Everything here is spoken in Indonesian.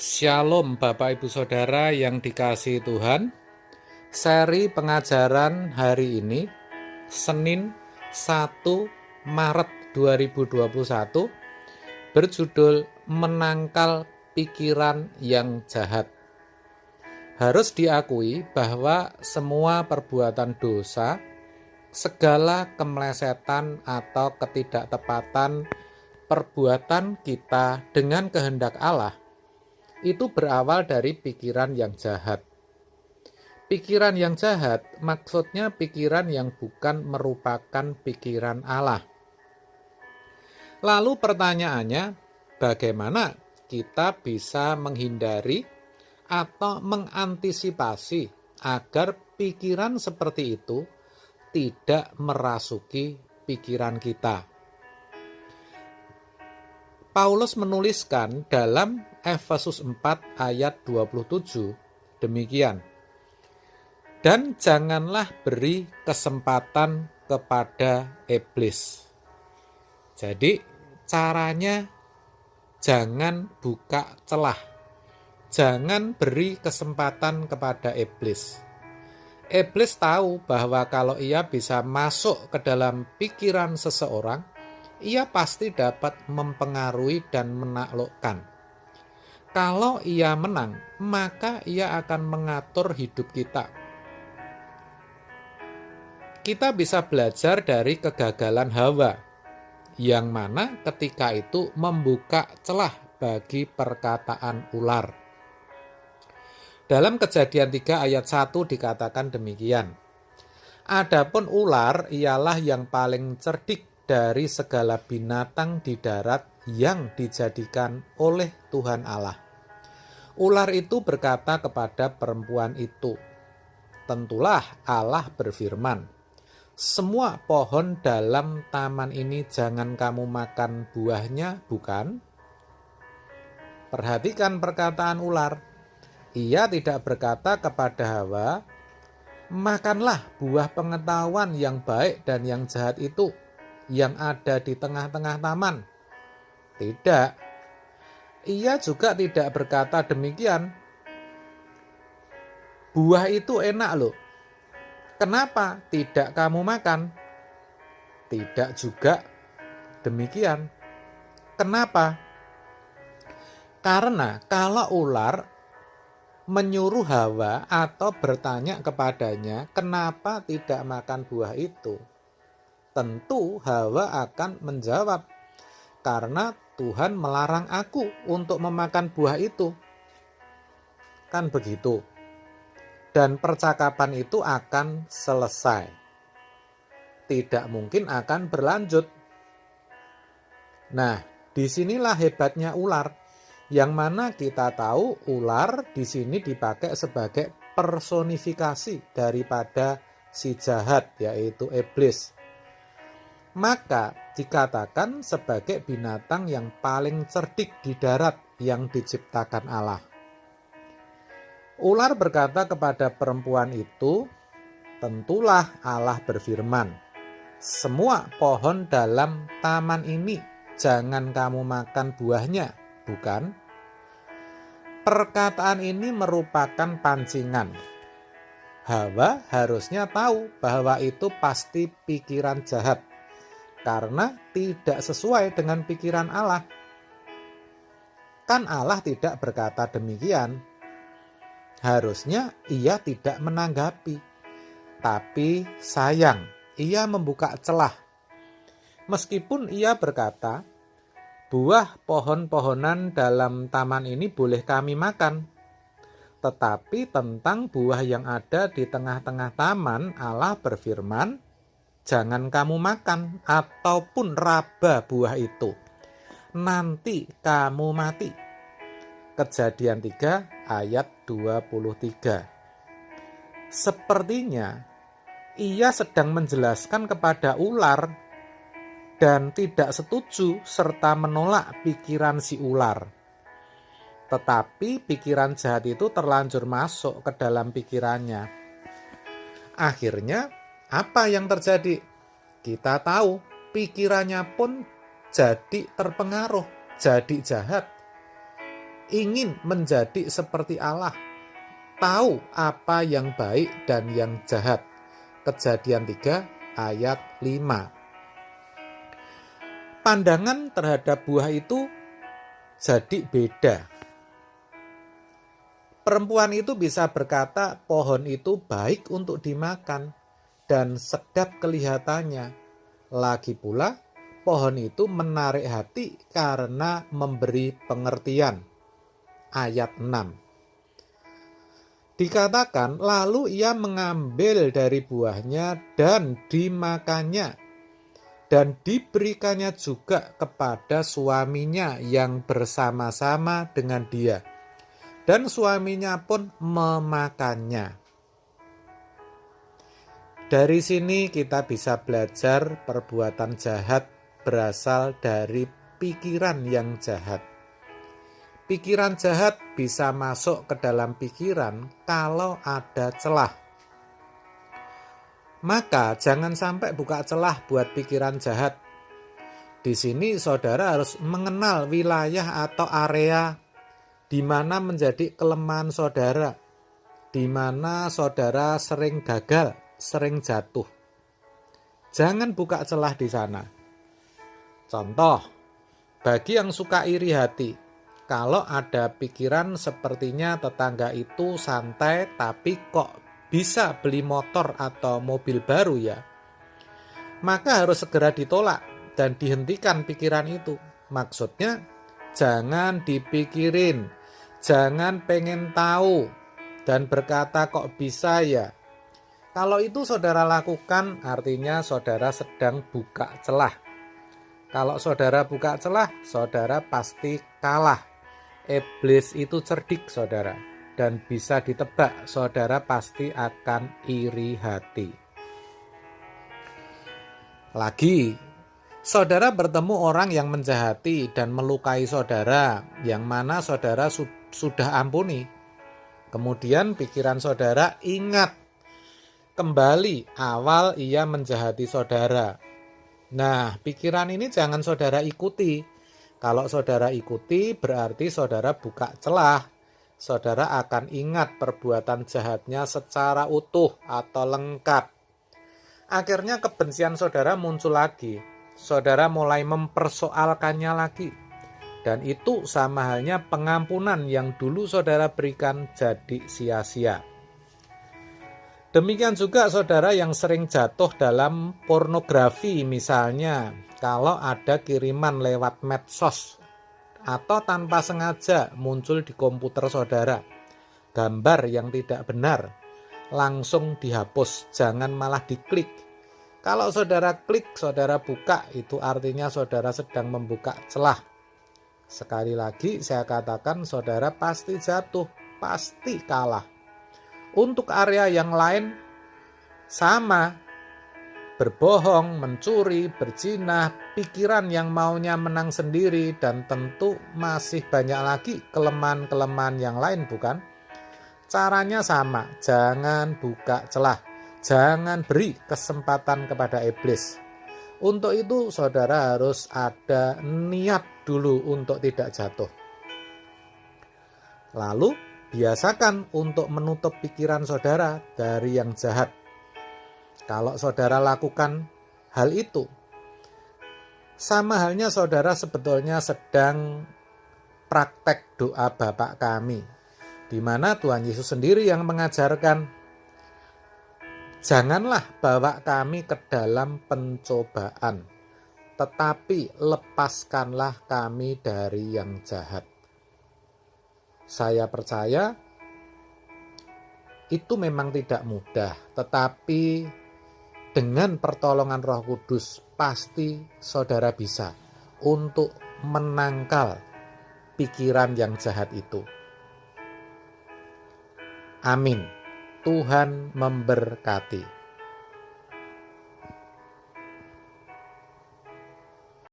Shalom Bapak Ibu Saudara yang dikasihi Tuhan. Seri pengajaran hari ini Senin 1 Maret 2021 berjudul Menangkal Pikiran yang Jahat. Harus diakui bahwa semua perbuatan dosa, segala kemelesetan atau ketidaktepatan perbuatan kita dengan kehendak Allah itu berawal dari pikiran yang jahat. Pikiran yang jahat maksudnya pikiran yang bukan merupakan pikiran Allah. Lalu pertanyaannya, bagaimana kita bisa menghindari atau mengantisipasi agar pikiran seperti itu tidak merasuki pikiran kita? Paulus menuliskan dalam Efesus 4 ayat 27 demikian. Dan janganlah beri kesempatan kepada iblis. Jadi caranya jangan buka celah. Jangan beri kesempatan kepada iblis. Iblis tahu bahwa kalau ia bisa masuk ke dalam pikiran seseorang, ia pasti dapat mempengaruhi dan menaklukkan. Kalau ia menang, maka ia akan mengatur hidup kita. Kita bisa belajar dari kegagalan Hawa, yang mana ketika itu membuka celah bagi perkataan ular. Dalam Kejadian 3 ayat 1 dikatakan demikian. Adapun ular ialah yang paling cerdik dari segala binatang di darat yang dijadikan oleh Tuhan Allah. Ular itu berkata kepada perempuan itu, tentulah Allah berfirman, semua pohon dalam taman ini jangan kamu makan buahnya, bukan? Perhatikan perkataan ular. Ia tidak berkata kepada Hawa, makanlah buah pengetahuan yang baik dan yang jahat itu, yang ada di tengah-tengah taman. Tidak. Ia juga tidak berkata demikian. Buah itu enak loh. Kenapa tidak kamu makan? Tidak juga demikian. Kenapa? Karena kalau ular menyuruh Hawa atau bertanya kepadanya, kenapa tidak makan buah itu? Tentu Hawa akan menjawab, karena Tuhan melarang aku untuk memakan buah itu. Kan begitu. Dan percakapan itu akan selesai. Tidak mungkin akan berlanjut. Nah, disinilah hebatnya ular. Yang mana kita tahu ular di sini dipakai sebagai personifikasi daripada si jahat, yaitu iblis. Maka dikatakan sebagai binatang yang paling cerdik di darat yang diciptakan Allah. Ular berkata kepada perempuan itu, tentulah Allah berfirman, semua pohon dalam taman ini jangan kamu makan buahnya, bukan? Perkataan ini merupakan pancingan. Hawa harusnya tahu bahwa itu pasti pikiran jahat, karena tidak sesuai dengan pikiran Allah. Kan Allah tidak berkata demikian. Harusnya ia tidak menanggapi. Tapi sayang, ia membuka celah. Meskipun ia berkata, buah pohon-pohonan dalam taman ini boleh kami makan. Tetapi tentang buah yang ada di tengah-tengah taman, Allah berfirman, jangan kamu makan ataupun raba buah itu. Nanti kamu mati. Kejadian 3 ayat 23. Sepertinya ia sedang menjelaskan kepada ular dan tidak setuju serta menolak pikiran si ular. Tetapi pikiran jahat itu terlanjur masuk ke dalam pikirannya. Akhirnya apa yang terjadi? Kita tahu pikirannya pun jadi terpengaruh, jadi jahat. ingin menjadi seperti Allah, tahu apa yang baik dan yang jahat. Kejadian 3 ayat 5. Pandangan terhadap buah itu jadi beda. Perempuan itu bisa berkata pohon itu baik untuk dimakan dan sedap kelihatannya. Lagi pula pohon itu menarik hati karena memberi pengertian. Ayat 6. Dikatakan, lalu ia mengambil dari buahnya dan dimakannya, dan diberikannya juga kepada suaminya yang bersama-sama dengan dia, dan suaminya pun memakannya. Dari sini kita bisa belajar perbuatan jahat berasal dari pikiran yang jahat. Pikiran jahat bisa masuk ke dalam pikiran kalau ada celah. Maka jangan sampai buka celah buat pikiran jahat. Di sini saudara harus mengenal wilayah atau area di mana menjadi kelemahan saudara, di mana saudara sering gagal, sering jatuh. Jangan buka celah di sana. Contoh, bagi yang suka iri hati, kalau ada pikiran sepertinya tetangga itu santai tapi kok bisa beli motor atau mobil baru ya, maka harus segera ditolak dan dihentikan pikiran itu. Maksudnya jangan dipikirin, jangan pengen tahu dan berkata kok bisa ya. Kalau itu saudara lakukan artinya saudara sedang buka celah. Kalau saudara buka celah, saudara pasti kalah. Iblis itu cerdik saudara, dan bisa ditebak saudara pasti akan iri hati. Lagi, saudara bertemu orang yang menjahati dan melukai saudara, yang mana saudara sudah ampuni. Kemudian pikiran saudara ingat kembali awal ia menjahati saudara. Nah, pikiran ini jangan saudara ikuti. Kalau saudara ikuti berarti saudara buka celah. Saudara akan ingat perbuatan jahatnya secara utuh atau lengkap. Akhirnya kebencian saudara muncul lagi. Saudara mulai mempersoalkannya lagi. Dan itu sama halnya pengampunan yang dulu saudara berikan jadi sia-sia. Demikian juga saudara yang sering jatuh dalam pornografi misalnya, kalau ada kiriman lewat medsos atau tanpa sengaja muncul di komputer saudara, gambar yang tidak benar, langsung dihapus, jangan malah diklik. Kalau saudara klik, saudara buka, itu artinya saudara sedang membuka celah. Sekali lagi saya katakan saudara pasti jatuh, pasti kalah. Untuk area yang lain sama, berbohong, mencuri, berzina, pikiran yang maunya menang sendiri, dan tentu masih banyak lagi kelemahan-kelemahan yang lain, bukan? Caranya sama, jangan buka celah, jangan beri kesempatan kepada iblis. Untuk itu saudara harus ada niat dulu untuk tidak jatuh. Lalu biasakan untuk menutup pikiran saudara dari yang jahat. Kalau saudara lakukan hal itu, sama halnya saudara sebetulnya sedang praktek doa Bapa Kami, di mana Tuhan Yesus sendiri yang mengajarkan, janganlah bawa kami ke dalam pencobaan, tetapi lepaskanlah kami dari yang jahat. Saya percaya itu memang tidak mudah, tetapi dengan pertolongan Roh Kudus pasti saudara bisa untuk menangkal pikiran yang jahat itu. Amin. Tuhan memberkati.